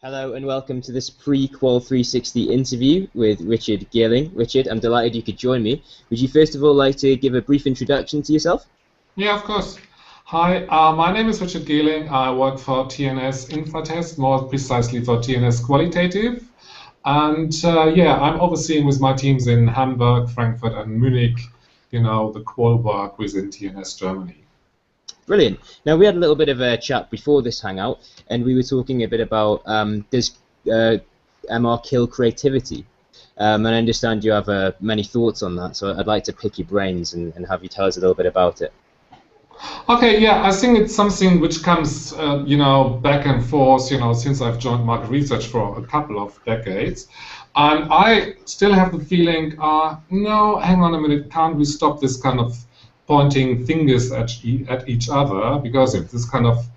Hello and welcome to this pre-Qual 360 interview with Richard Gehling. Richard, I'm delighted you could join me. Would you first of all like to give a brief introduction to yourself? Yeah, of course. Hi, my name is Richard Gehling. I work for TNS Infratest, more precisely for TNS Qualitative. And yeah, I'm overseeing with my teams in Hamburg, Frankfurt, and Munich, the Qual work within TNS Germany. Brilliant. Now, we had a little bit of a chat before this hangout, and we were talking a bit about does MR kill creativity? And I understand you have many thoughts on that, so I'd like to pick your brains and have you tell us a little bit about it. Okay, yeah, I think it's something which comes, back and forth, since I've joined market research for a couple of decades. And I still have the feeling, no, hang on a minute, can't we stop this kind of pointing fingers at each other? Because it's this kind of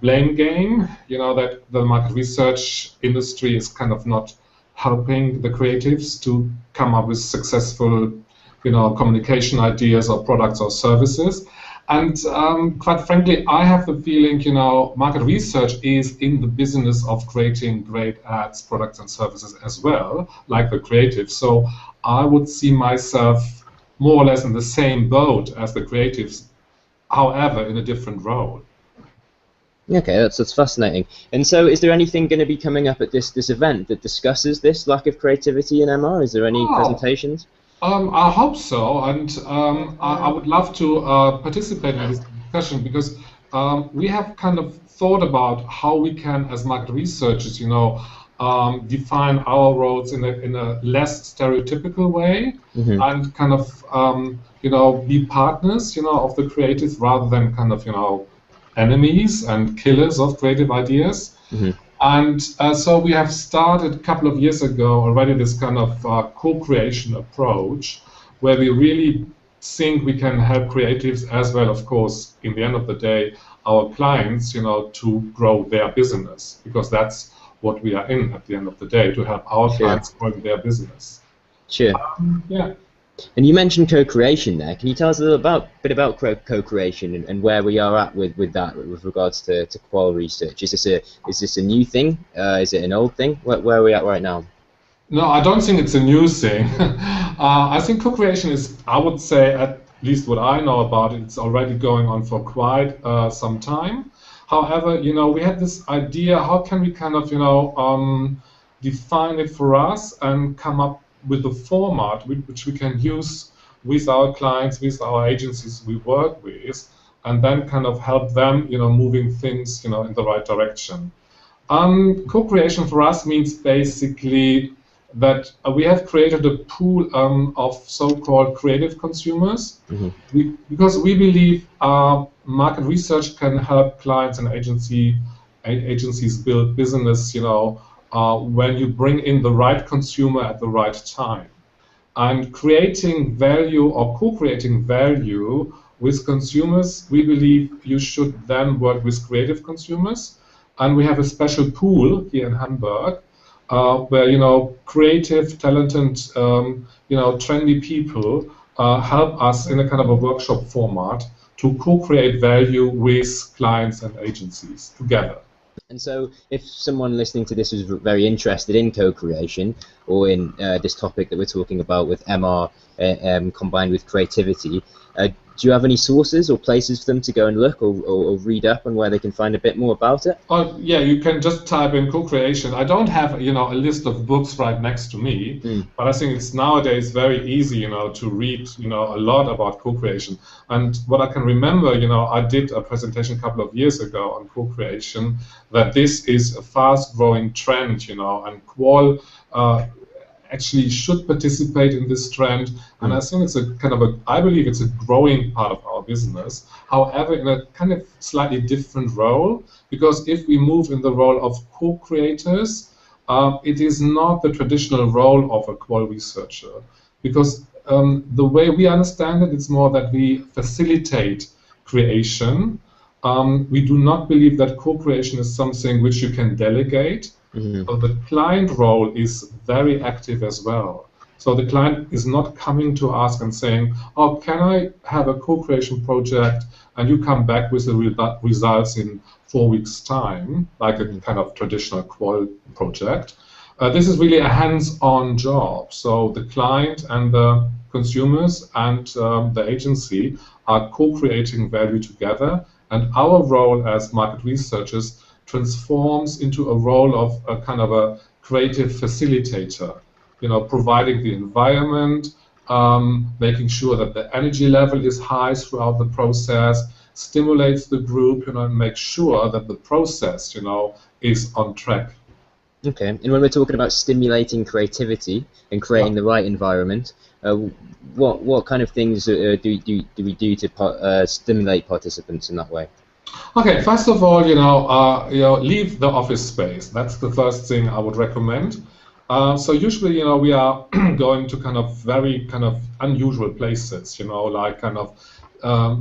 blame game, that the market research industry is kind of not helping the creatives to come up with successful, communication ideas or products or services. And quite frankly, I have the feeling, market research is in the business of creating great ads, products, and services as well, like the creatives. So I would see myself more or less in the same boat as the creatives, however, in a different role. Okay, that's fascinating. And so, is there anything going to be coming up at this event that discusses this lack of creativity in MR? Is there any presentations? I hope so, and I would love to participate in this discussion because we have kind of thought about how we can, as market researchers, define our roles in a less stereotypical way, and kind of, be partners, of the creatives rather than kind of, enemies and killers of creative ideas. And so we have started a couple of years ago already this kind of co-creation approach where we really think we can help creatives as well, of course, in the end of the day, our clients, to grow their business, because that's what we are in at the end of the day, to help our clients grow their business. Sure. Yeah. And you mentioned co-creation there. Can you tell us a little bit about co-creation and where we are at with that with regards to Qual research? Is this a new thing? Is it an old thing? Where are we at right now? No, I don't think it's a new thing. I think co-creation is, I would say, at least what I know about it, it's already going on for quite some time. However, we had this idea, how can we kind of, define it for us and come up with the format which we can use with our clients, with our agencies we work with, and then kind of help them, moving things, in the right direction. Co-creation for us means basically that we have created a pool of so-called creative consumers, because we believe market research can help clients and agencies build business, when you bring in the right consumer at the right time. And creating value or co-creating value with consumers, we believe you should then work with creative consumers. And we have a special pool here in Hamburg where, creative, talented, trendy people help us in a kind of a workshop format to co-create value with clients and agencies together. And so if someone listening to this is very interested in co-creation or in this topic that we're talking about with MR combined with creativity, do you have any sources or places for them to go and look or read up on where they can find a bit more about it? Oh, yeah, you can just type in co-creation. I don't have, a list of books right next to me, but I think it's nowadays very easy, to read, a lot about co-creation. And what I can remember, I did a presentation a couple of years ago on co-creation, that this is a fast-growing trend, and Qual actually should participate in this trend, and I think it's a kind of I believe it's a growing part of our business. However, in a kind of slightly different role, because if we move in the role of co-creators, it is not the traditional role of a Qual researcher, because the way we understand it, it's more that we facilitate creation. We do not believe that co-creation is something which you can delegate. So the client role is very active as well. So the client is not coming to us and saying, oh, can I have a co-creation project and you come back with the results in 4 weeks' time, like a kind of traditional Qual project. This is really a hands-on job. So the client and the consumers and the agency are co-creating value together, and our role as market researchers transforms into a role of a kind of a creative facilitator, providing the environment, making sure that the energy level is high throughout the process, stimulates the group, and make sure that the process, is on track. Okay, and when we're talking about stimulating creativity and creating the right environment, what kind of things do we do to stimulate participants in that way? Okay, first of all, leave the office space. That's the first thing I would recommend. So usually, we are going to kind of very kind of unusual places, like kind of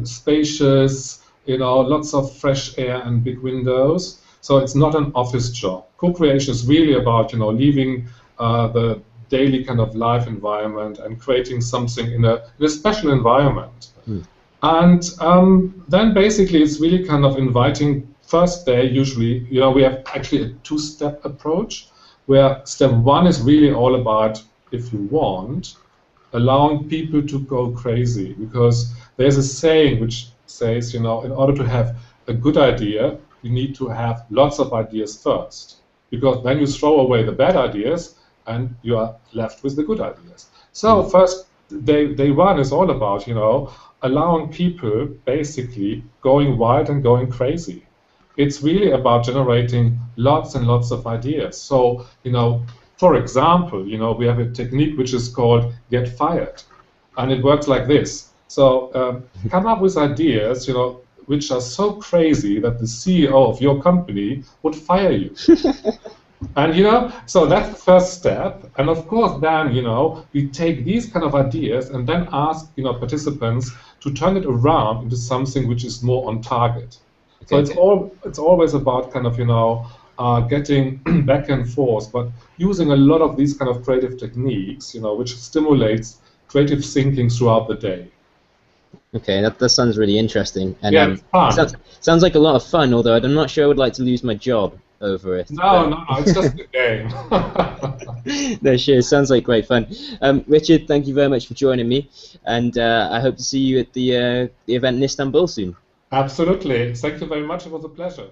spacious, lots of fresh air and big windows. So it's not an office job. Co-creation is really about, leaving the daily kind of life environment and creating something in a special environment. And then basically it's really kind of inviting. First day, usually, we have actually a two-step approach, where step one is really all about, if you want, allowing people to go crazy. Because there's a saying which says, in order to have a good idea, you need to have lots of ideas first. Because then you throw away the bad ideas and you are left with the good ideas. So first, day one is all about, allowing people basically going wild and going crazy. It's really about generating lots and lots of ideas. So, for example, we have a technique which is called get fired. And it works like this. So come up with ideas, which are so crazy that the CEO of your company would fire you. And, so that's the first step. And of course, then, we take these kind of ideas and then ask, participants to turn it around into something which is more on target. Okay. So it's always about kind of, getting back and forth, but using a lot of these kind of creative techniques, which stimulates creative thinking throughout the day. Okay, that sounds really interesting. And yeah, it's fun. Sounds like a lot of fun, although I'm not sure I would like to lose my job over it. No, it's just a game. No, sure, sounds like great fun. Richard, thank you very much for joining me, and I hope to see you at the event in Istanbul soon. Absolutely. Thank you very much. It was a pleasure.